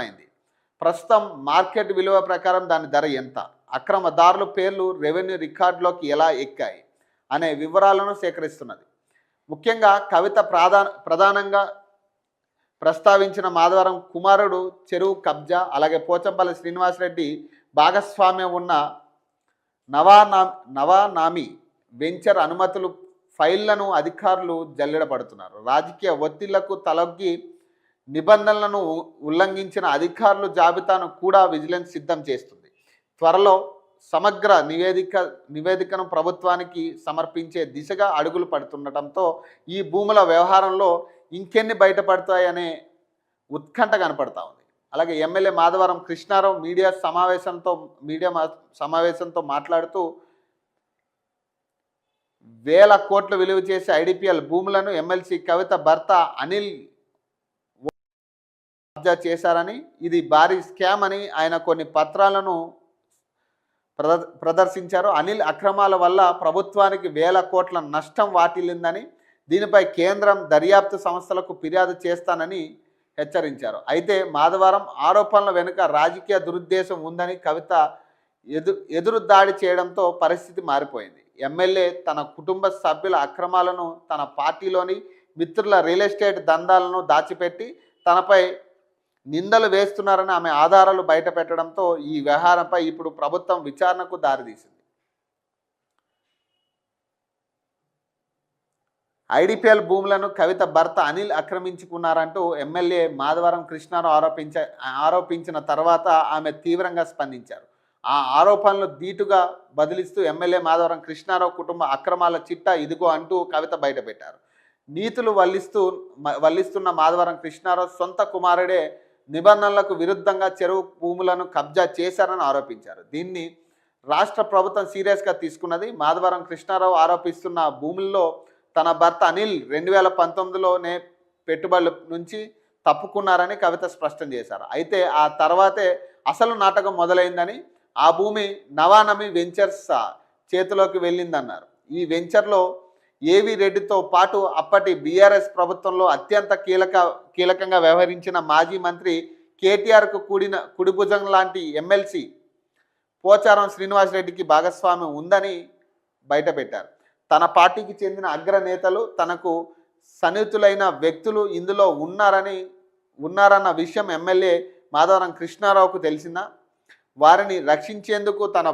అయింది. ప్రస్తుతం మార్కెట్ విలువ ప్రకారం దాని ధర ఎంత? అక్రమదారుల పేర్లు రెవెన్యూ రికార్డులోకి ఎలా ఎక్కాయి? అనే వివరాలను సేకరిస్తున్నది. ముఖ్యంగా కవిత ప్రధానంగా ప్రస్తావించిన మాధవరం కుమారుడు చెరువు కబ్జా, అలాగే పోచంపల్లి శ్రీనివాసరెడ్డి భాగస్వామ్యం ఉన్న నవానామి వెంచర్ అనుమతులు ఫైళ్లను అధికారులు జల్లెడపడుతున్నారు. రాజకీయ ఒత్తిళ్లకు తలొగ్గి నిబంధనలను ఉల్లంఘించిన అధికారుల జాబితాను కూడా విజిలెన్స్ సిద్ధం చేస్తుంది. త్వరలో సమగ్ర నివేదికను ప్రభుత్వానికి సమర్పించే దిశగా అడుగులు పడుతుండటంతో ఈ భూముల వ్యవహారంలో ఇంకెన్ని బయటపడతాయనే ఉత్కంఠ కనపడతా ఉంది. అలాగే ఎమ్మెల్యే మాధవరం కృష్ణారావు మీడియా సమావేశంతో మాట్లాడుతూ వేల కోట్లు విలువ చేసే ఐడిపిఎల్ భూములను ఎమ్మెల్సీ కవిత భర్త అనిల్ కబ్జా చేశారని, ఇది భారీ స్కామ్ అని ఆయన కొన్ని పత్రాలను ప్రదర్శించారు. అనిల్ అక్రమాల వల్ల ప్రభుత్వానికి వేల కోట్ల నష్టం వాటిల్లిందని, దీనిపై కేంద్రం దర్యాప్తు సంస్థలకు ఫిర్యాదు చేస్తానని హెచ్చరించారు. అయితే మాధవరం ఆరోపణల వెనుక రాజకీయ దురుద్దేశం ఉందని కవిత ఎదురు దాడి చేయడంతో పరిస్థితి మారిపోయింది. ఎమ్మెల్యే తన కుటుంబ సభ్యుల అక్రమాలను, తన పార్టీలోని మిత్రుల రియల్ ఎస్టేట్ దందాలను దాచిపెట్టి తనపై నిందలు వేస్తున్నారని ఆమె ఆధారాలు బయట పెట్టడంతో ఈ వ్యవహారంపై ఇప్పుడు ప్రభుత్వం విచారణకు దారితీసింది. ఐడిపిఎల్ భూములను కవిత భర్త అనిల్ ఆక్రమించుకున్నారంటూ ఎమ్మెల్యే మాధవరం కృష్ణారావు ఆరోపించిన తర్వాత ఆమె తీవ్రంగా స్పందించారు. ఆ ఆరోపణలు ధీటుగా బదిలిస్తూ ఎమ్మెల్యే మాధవరం కృష్ణారావు కుటుంబ అక్రమాల చిట్టా ఇదిగో అంటూ కవిత బయటపెట్టారు. నీతులు వల్లిస్తున్న మాధవరం కృష్ణారావు సొంత కుమారుడే నిబంధనలకు విరుద్ధంగా చెరువు భూములను కబ్జా చేశారని ఆరోపించారు. దీన్ని రాష్ట్ర ప్రభుత్వం సీరియస్గా తీసుకున్నది. మాధవరం కృష్ణారావు ఆరోపిస్తున్న భూముల్లో తన భర్త అనిల్ 2019లోనే పెట్టుబడుల నుంచి తప్పుకున్నారని కవిత స్పష్టం చేశారు. అయితే ఆ తర్వాతే అసలు నాటకం మొదలైందని, ఆ భూమి నవానమి వెంచర్స్ చేతిలోకి వెళ్ళిందన్నారు. ఈ వెంచర్లో ఏవి రెడ్డితో పాటు అప్పటి బీఆర్ఎస్ ప్రభుత్వంలో అత్యంత కీలకంగా వ్యవహరించిన మాజీ మంత్రి కేటీఆర్కు కుడిభుజం లాంటి ఎమ్మెల్సీ పోచారం శ్రీనివాసరెడ్డికి భాగస్వామ్యం ఉందని బయటపెట్టారు. తన పార్టీకి చెందిన అగ్రనేతలు, తనకు సన్నిహితులైన వ్యక్తులు ఇందులో ఉన్నారన్న విషయం ఎమ్మెల్యే మాధవరం కృష్ణారావుకు తెలిసినా వారిని రక్షించేందుకు తన